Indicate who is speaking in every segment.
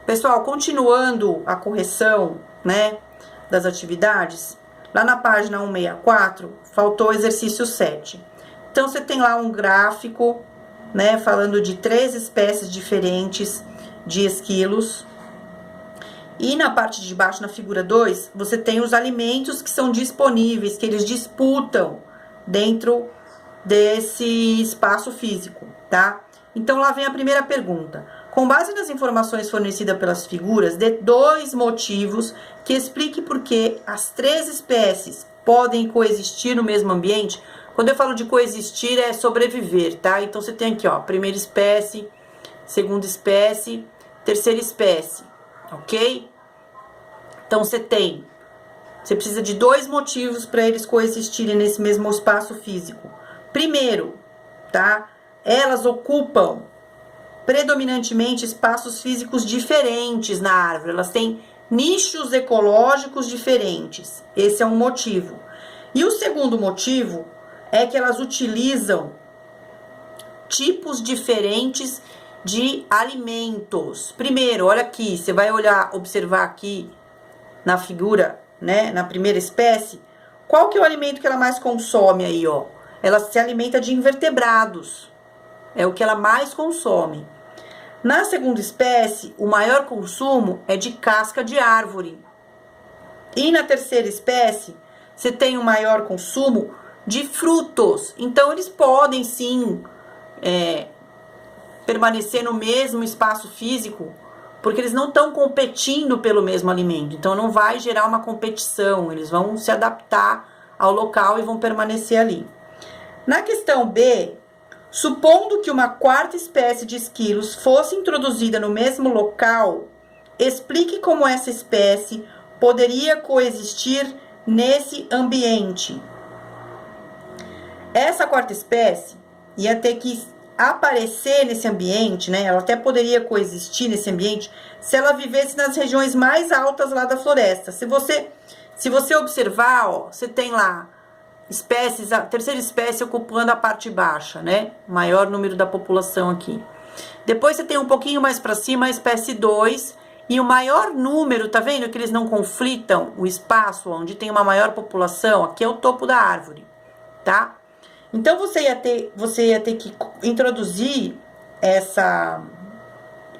Speaker 1: Pessoal, continuando a correção, né, das atividades, lá na página 164, faltou o exercício 7. Então, você tem lá um gráfico, né, falando de 3 espécies diferentes de esquilos. E na parte de baixo, na figura 2, você tem os alimentos que são disponíveis, que eles disputam dentro desse espaço físico, tá? Então, lá vem a primeira pergunta. Com base nas informações fornecidas pelas figuras, dê 2 motivos que expliquem por que as 3 espécies podem coexistir no mesmo ambiente. Quando eu falo de coexistir, é sobreviver, tá? Então, você tem aqui, ó, primeira espécie, segunda espécie, terceira espécie, ok? Então, você precisa de 2 motivos para eles coexistirem nesse mesmo espaço físico. Primeiro, tá? Elas ocupam predominantemente espaços físicos diferentes na árvore. Elas têm nichos ecológicos diferentes. Esse é um motivo. E o segundo motivo é que elas utilizam tipos diferentes de alimentos. Primeiro, olha aqui, você vai observar aqui na figura, né, na primeira espécie, qual que é o alimento que ela mais consome aí, ó? Ela se alimenta de invertebrados. É o que ela mais consome. Na segunda espécie, o maior consumo é de casca de árvore. E na terceira espécie, você tem o maior consumo de frutos. Então, eles podem sim permanecer no mesmo espaço físico, porque eles não estão competindo pelo mesmo alimento. Então, não vai gerar uma competição. Eles vão se adaptar ao local e vão permanecer ali. Na questão B, supondo que uma 4ª espécie de esquilos fosse introduzida no mesmo local, explique como essa espécie poderia coexistir nesse ambiente. Essa 4ª espécie ia ter que aparecer nesse ambiente, né? Ela até poderia coexistir nesse ambiente se ela vivesse nas regiões mais altas lá da floresta. Se você observar, ó, você tem lá espécies, a terceira espécie ocupando a parte baixa, né? Maior número da população aqui. Depois você tem um pouquinho mais para cima a espécie 2 e o maior número, tá vendo que eles não conflitam o espaço onde tem uma maior população? Aqui é o topo da árvore, tá? Então, você ia ter que introduzir essa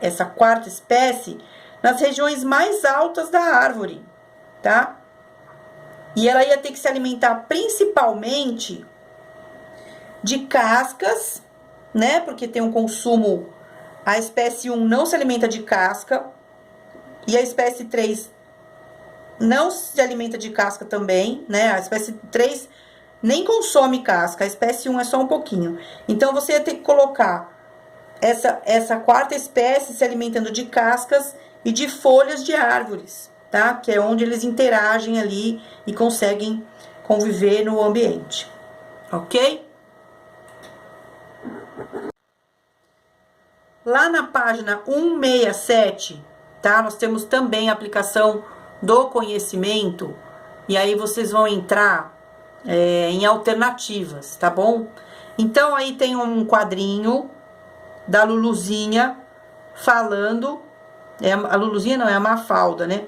Speaker 1: 4ª espécie nas regiões mais altas da árvore, tá? E ela ia ter que se alimentar principalmente de cascas, né? Porque tem um consumo... A espécie 1 não se alimenta de casca. E a espécie 3 não se alimenta de casca também, né? A espécie 3 nem consome casca. A espécie 1 é só um pouquinho. Então, você ia ter que colocar essa 4ª espécie se alimentando de cascas e de folhas de árvores, tá? Que é onde eles interagem ali e conseguem conviver no ambiente, ok? Lá na página 167, tá? Nós temos também a aplicação do conhecimento, e aí vocês vão entrar em alternativas, tá bom? Então, aí tem um quadrinho da Luluzinha falando, a Luluzinha não, é a Mafalda, né?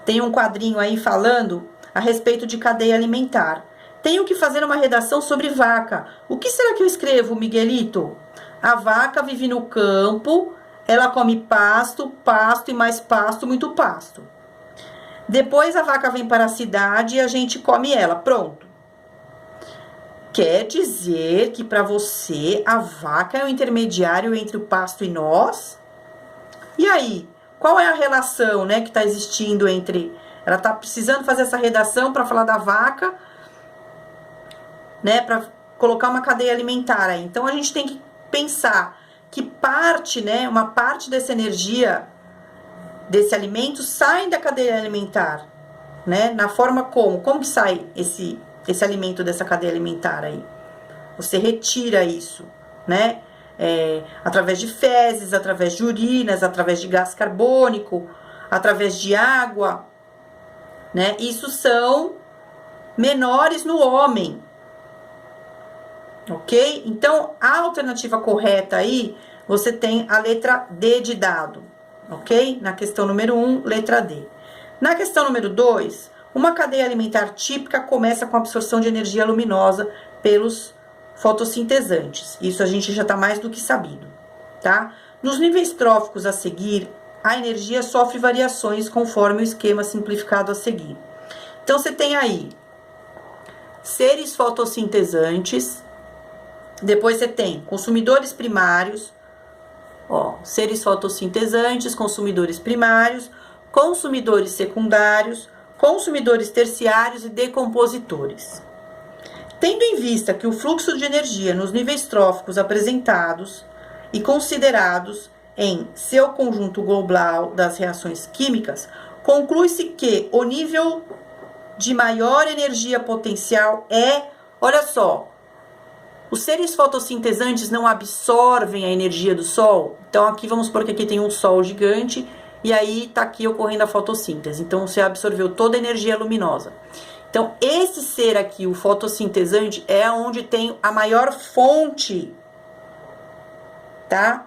Speaker 1: Tem um quadrinho aí falando a respeito de cadeia alimentar. Tenho que fazer uma redação sobre vaca. O que será que eu escrevo, Miguelito? A vaca vive no campo, ela come pasto, pasto e mais pasto, muito pasto. Depois a vaca vem para a cidade e a gente come ela. Pronto. Quer dizer que para você a vaca é o intermediário entre o pasto e nós? E aí? Qual é a relação, né, que está existindo entre... Ela está precisando fazer essa redação para falar da vaca, né, para colocar uma cadeia alimentar aí. Então, a gente tem que pensar que parte, né, uma parte dessa energia, desse alimento, sai da cadeia alimentar, né, na forma como que sai esse alimento dessa cadeia alimentar aí? Você retira isso, né? Através de fezes, através de urinas, através de gás carbônico, através de água, né? Isso são menores no homem, ok? Então, a alternativa correta aí, você tem a letra D de dado, ok? Na questão número 1, letra D. Na questão número 2, uma cadeia alimentar típica começa com a absorção de energia luminosa pelos fotossintesantes. Isso a gente já está mais do que sabido, tá? Nos níveis tróficos a seguir, a energia sofre variações conforme o esquema simplificado a seguir. Então, você tem aí seres fotossintesantes, depois você tem consumidores primários, ó, seres fotossintesantes, consumidores primários, consumidores secundários, consumidores terciários e decompositores. Tendo em vista que o fluxo de energia nos níveis tróficos apresentados e considerados em seu conjunto global das reações químicas, conclui-se que o nível de maior energia potencial é, olha só, os seres fotossintesantes não absorvem a energia do sol. Então aqui vamos supor que aqui tem um sol gigante e aí tá aqui ocorrendo a fotossíntese. Então você absorveu toda a energia luminosa. Então esse ser aqui, o fotossintetizante, é onde tem a maior fonte, tá?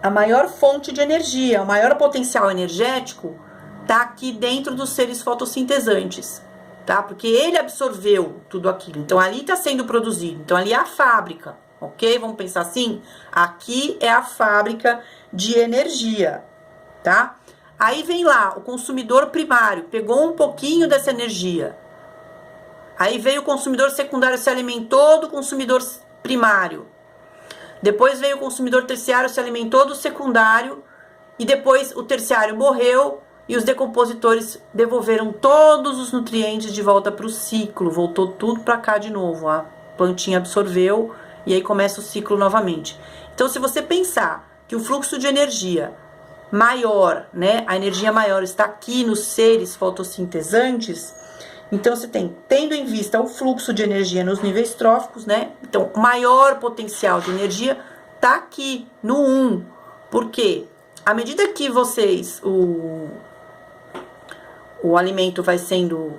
Speaker 1: A maior fonte de energia, o maior potencial energético tá aqui dentro dos seres fotossintetizantes, tá? Porque ele absorveu tudo aquilo. Então ali tá sendo produzido. Então ali é a fábrica, ok? Vamos pensar assim? Aqui é a fábrica de energia, tá? Aí vem lá o consumidor primário, pegou um pouquinho dessa energia. Aí veio o consumidor secundário, se alimentou do consumidor primário. Depois veio o consumidor terciário, se alimentou do secundário. E depois o terciário morreu e os decompositores devolveram todos os nutrientes de volta para o ciclo. Voltou tudo para cá de novo. A plantinha absorveu e aí começa o ciclo novamente. Então, se você pensar que o fluxo de energia maior, né, a energia maior está aqui nos seres fotossintesantes, então você tem, tendo em vista o fluxo de energia nos níveis tróficos, né, então o maior potencial de energia tá aqui no 1, porque à medida que vocês, o alimento vai sendo,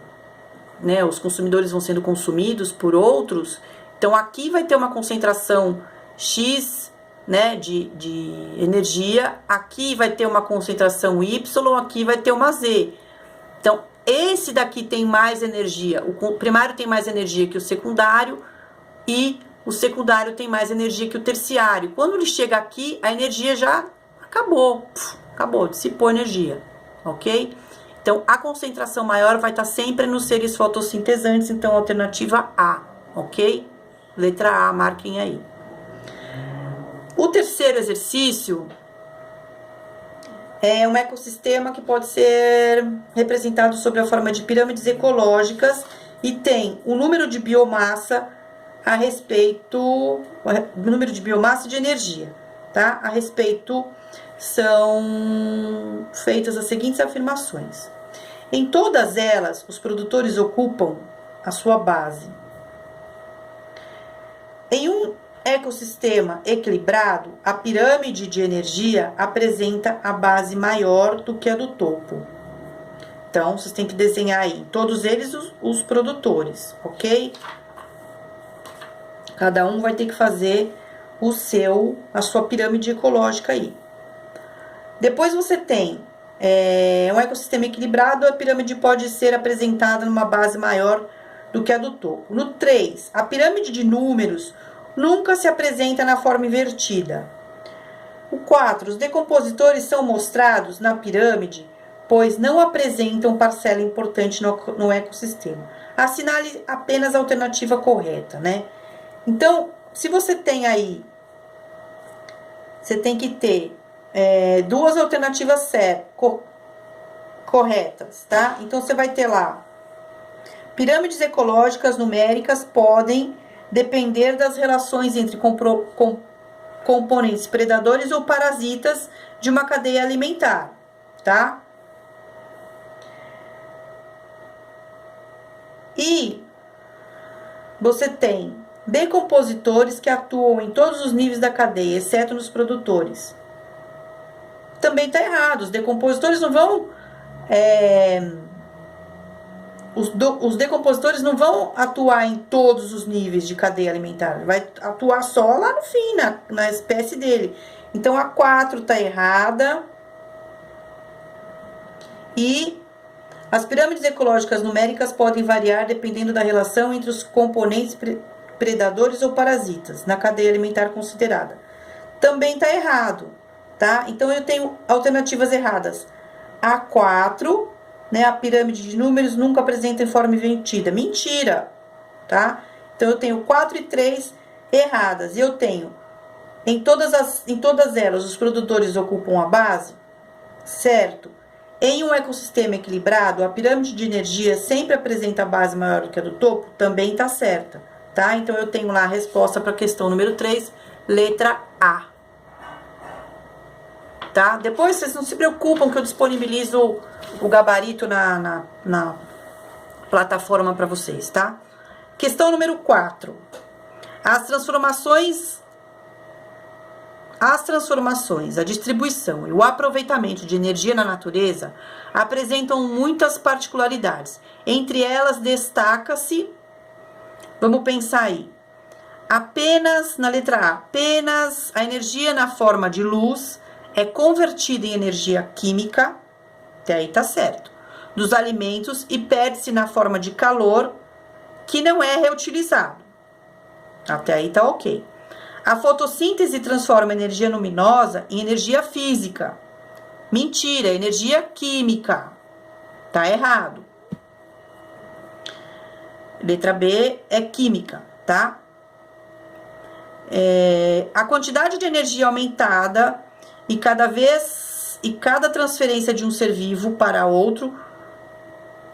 Speaker 1: né, os consumidores vão sendo consumidos por outros, então aqui vai ter uma concentração X, né, de energia, aqui vai ter uma concentração Y, aqui vai ter uma Z. Então, esse daqui tem mais energia, o primário tem mais energia que o secundário e o secundário tem mais energia que o terciário. Quando ele chega aqui, a energia já acabou, dissipou a energia, ok? Então, a concentração maior vai estar sempre nos seres fotossintesantes, então, alternativa A, ok? Letra A, marquem aí. O terceiro exercício é um ecossistema que pode ser representado sob a forma de pirâmides ecológicas e tem o número de biomassa a respeito, o número de biomassa e de energia, tá? A respeito são feitas as seguintes afirmações. Em todas elas, os produtores ocupam a sua base. Em um ecossistema equilibrado, a pirâmide de energia apresenta a base maior do que a do topo. Então, vocês têm que desenhar aí, todos eles os produtores, ok? Cada um vai ter que fazer a sua pirâmide ecológica aí. Depois você tem um ecossistema equilibrado, a pirâmide pode ser apresentada numa base maior do que a do topo. No 3, a pirâmide de números nunca se apresenta na forma invertida. O 4, os decompositores são mostrados na pirâmide, pois não apresentam parcela importante no ecossistema. Assinale apenas a alternativa correta, né? Então, se você tem aí, você tem que ter duas alternativas corretas, tá? Então, você vai ter lá, pirâmides ecológicas numéricas podem depender das relações entre componentes predadores ou parasitas de uma cadeia alimentar, tá? E você tem decompositores que atuam em todos os níveis da cadeia, exceto nos produtores. Também tá errado, os decompositores não vão os decompositores não vão atuar em todos os níveis de cadeia alimentar. Vai atuar só lá no fim, na espécie dele. Então, a 4 tá errada. E as pirâmides ecológicas numéricas podem variar dependendo da relação entre os componentes predadores ou parasitas na cadeia alimentar considerada. Também tá errado, tá? Então, eu tenho alternativas erradas. A 4, né? A pirâmide de números nunca apresenta em forma invertida. Mentira, tá? Então, eu tenho 4 e 3 erradas. E eu tenho, em todas elas, os produtores ocupam a base, certo? Em um ecossistema equilibrado, a pirâmide de energia sempre apresenta a base maior do que a do topo, também tá certa, tá? Então, eu tenho lá a resposta para a questão número 3, letra A. Tá? Depois, vocês não se preocupam que eu disponibilizo o gabarito na plataforma para vocês, tá? Questão número 4. As transformações, a distribuição e o aproveitamento de energia na natureza apresentam muitas particularidades. Entre elas, destaca-se, vamos pensar aí, apenas, na letra A, apenas a energia na forma de luz é convertida em energia química, até aí tá certo, dos alimentos e perde-se na forma de calor, que não é reutilizado. Até aí tá ok. A fotossíntese transforma energia luminosa em energia física. Mentira, energia química. Tá errado. Letra B é química, tá? A quantidade de energia aumentada e cada transferência de um ser vivo para outro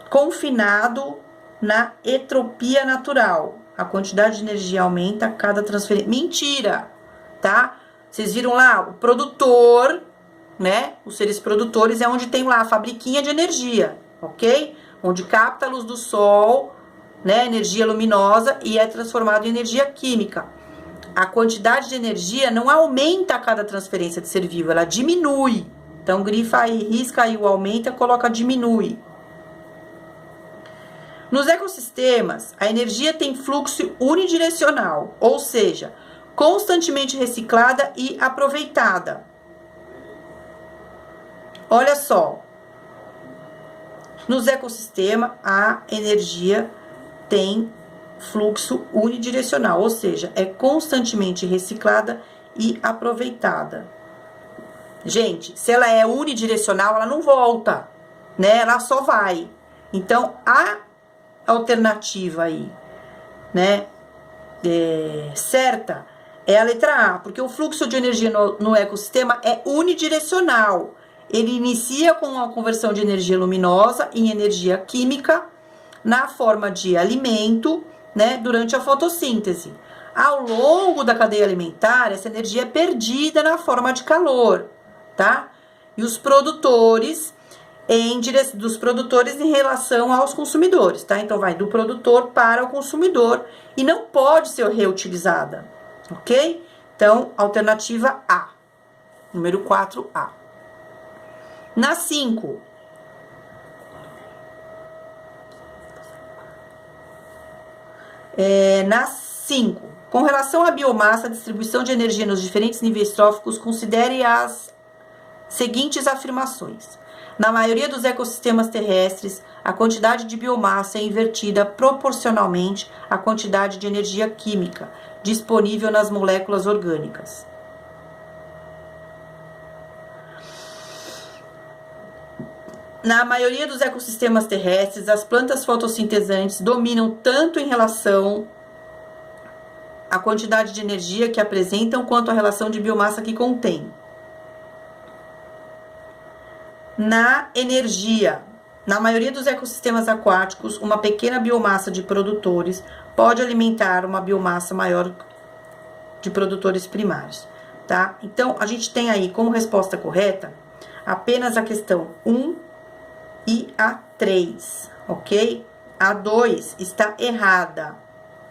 Speaker 1: confinado na entropia natural. A quantidade de energia aumenta a cada transferência. Mentira, tá? Vocês viram lá, o produtor, né? Os seres produtores é onde tem lá a fabriquinha de energia, ok? Onde capta a luz do sol, né? Energia luminosa e é transformado em energia química. A quantidade de energia não aumenta a cada transferência de ser vivo, ela diminui. Então, grifa aí, risca aí o aumenta, coloca diminui. Nos ecossistemas, a energia tem fluxo unidirecional, ou seja, constantemente reciclada e aproveitada. Olha só, nos ecossistemas, a energia tem fluxo unidirecional, ou seja, é constantemente reciclada e aproveitada. Gente, se ela é unidirecional, ela não volta, né? Ela só vai. Então, a alternativa aí, né, certa é a letra A, porque o fluxo de energia no ecossistema é unidirecional. Ele inicia com a conversão de energia luminosa em energia química na forma de alimento, né, durante a fotossíntese. Ao longo da cadeia alimentar, essa energia é perdida na forma de calor, tá? E os produtores dos produtores em relação aos consumidores, tá? Então, vai do produtor para o consumidor e não pode ser reutilizada, ok? Então, alternativa A, número 4A. Na 5, com relação à biomassa, a distribuição de energia nos diferentes níveis tróficos, considere as seguintes afirmações. Na maioria dos ecossistemas terrestres, a quantidade de biomassa é invertida proporcionalmente à quantidade de energia química disponível nas moléculas orgânicas. Na maioria dos ecossistemas terrestres, as plantas fotossintesantes dominam tanto em relação à quantidade de energia que apresentam, quanto à relação de biomassa que contém. Na energia, na maioria dos ecossistemas aquáticos, uma pequena biomassa de produtores pode alimentar uma biomassa maior de produtores primários, tá? Então, a gente tem aí como resposta correta apenas a questão 1 e a 3, ok? A 2 está errada.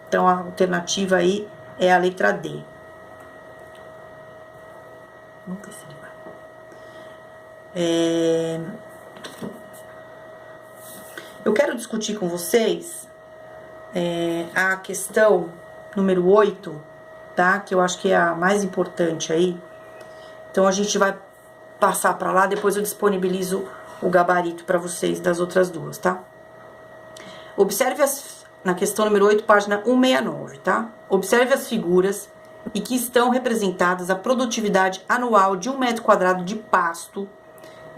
Speaker 1: Então, a alternativa aí é a letra D. Nunca se vai. Eu quero discutir com vocês a questão número 8, tá? Que eu acho que é a mais importante aí. Então, a gente vai passar para lá, depois eu disponibilizo o gabarito para vocês das outras duas, tá? Observe na questão número 8, página 169, tá? Observe as figuras e que estão representadas a produtividade anual de 1 metro quadrado de pasto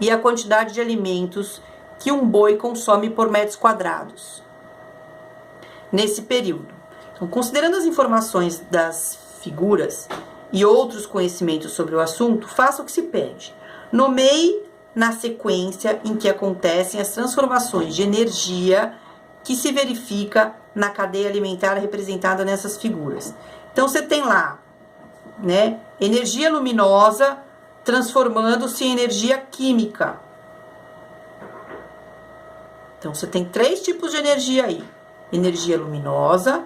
Speaker 1: e a quantidade de alimentos que um boi consome por metros quadrados nesse período. Então, considerando as informações das figuras e outros conhecimentos sobre o assunto, faça o que se pede. Nomeie na sequência em que acontecem as transformações de energia que se verifica na cadeia alimentar representada nessas figuras. Então, você tem lá, né, energia luminosa transformando-se em energia química. Então, você tem 3 tipos de energia aí. Energia luminosa,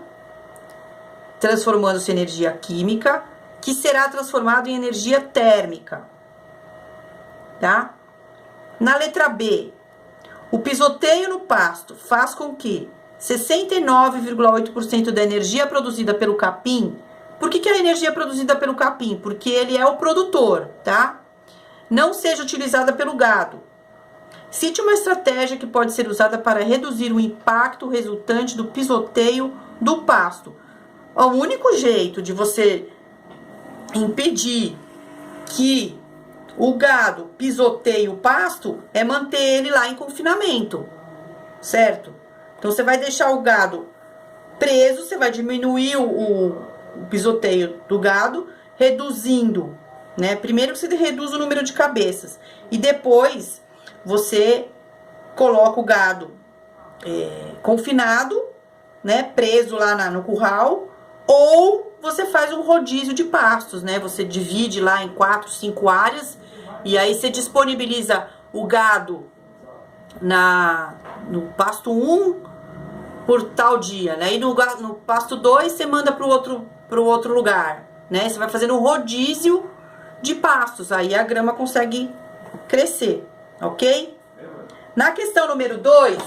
Speaker 1: transformando-se em energia química, que será transformado em energia térmica. Tá? Na letra B, o pisoteio no pasto faz com que 69,8% da energia produzida pelo capim. Por que a energia é produzida pelo capim? Porque ele é o produtor, tá? Não seja utilizada pelo gado. Cite uma estratégia que pode ser usada para reduzir o impacto resultante do pisoteio do pasto. O único jeito de você impedir que o gado pisoteie o pasto é manter ele lá em confinamento, certo? Então, você vai deixar o gado preso, você vai diminuir o pisoteio do gado, reduzindo, né? Primeiro você reduz o número de cabeças e depois você coloca o gado confinado, né? Preso lá no curral, ou você faz um rodízio de pastos, né? Você divide lá em 4, 5 áreas e aí você disponibiliza o gado no pasto 1 por tal dia, né? E no pasto 2 você manda pro outro lugar, né? Você vai fazendo um rodízio de pastos, aí a grama consegue crescer, ok? Na questão número 2,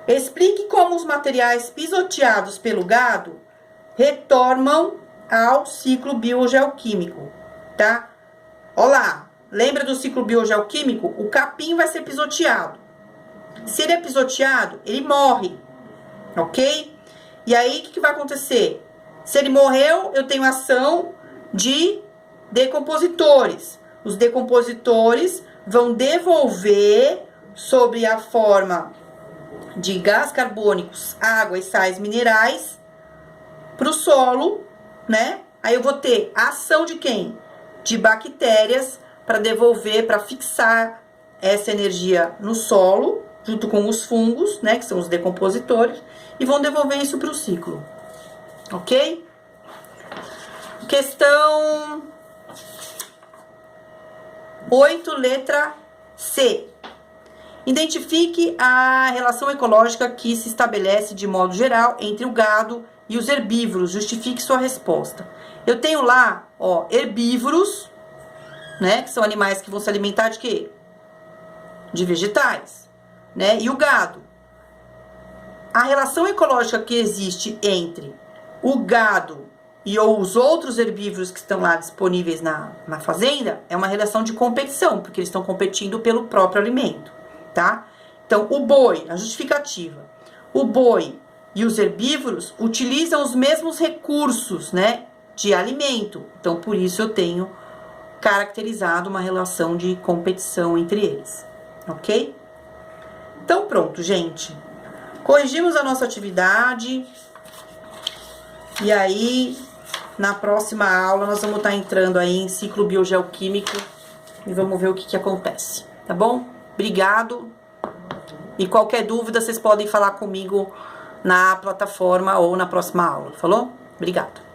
Speaker 1: explique como os materiais pisoteados pelo gado retornam ao ciclo biogeoquímico, tá? Olá, lembra do ciclo biogeoquímico? O capim vai ser pisoteado. Se ele é pisoteado, ele morre, ok? E aí, o que vai acontecer? Se ele morreu, eu tenho ação de decompositores. Os decompositores vão devolver, sob a forma de gás carbônicos, água e sais minerais, para o solo, né? Aí eu vou ter a ação de quem? De bactérias, para devolver, para fixar essa energia no solo, junto com os fungos, né, que são os decompositores, e vão devolver isso para o ciclo, ok? Questão 8, letra C. Identifique a relação ecológica que se estabelece de modo geral entre o gado e os herbívoros. Justifique sua resposta. Eu tenho lá, ó, herbívoros, né, que são animais que vão se alimentar de quê? De vegetais, né? E o gado. A relação ecológica que existe entre o gado e os outros herbívoros que estão lá disponíveis na fazenda é uma relação de competição, porque eles estão competindo pelo próprio alimento, tá? Então, o boi, a justificativa, o boi e os herbívoros utilizam os mesmos recursos, né, de alimento. Então, por isso eu tenho caracterizado uma relação de competição entre eles, ok? Então, pronto, gente. Corrigimos a nossa atividade. E aí, na próxima aula, nós vamos estar entrando aí em ciclo biogeoquímico e vamos ver o que acontece, tá bom? Obrigado. E qualquer dúvida, vocês podem falar comigo na plataforma ou na próxima aula, falou? Obrigado.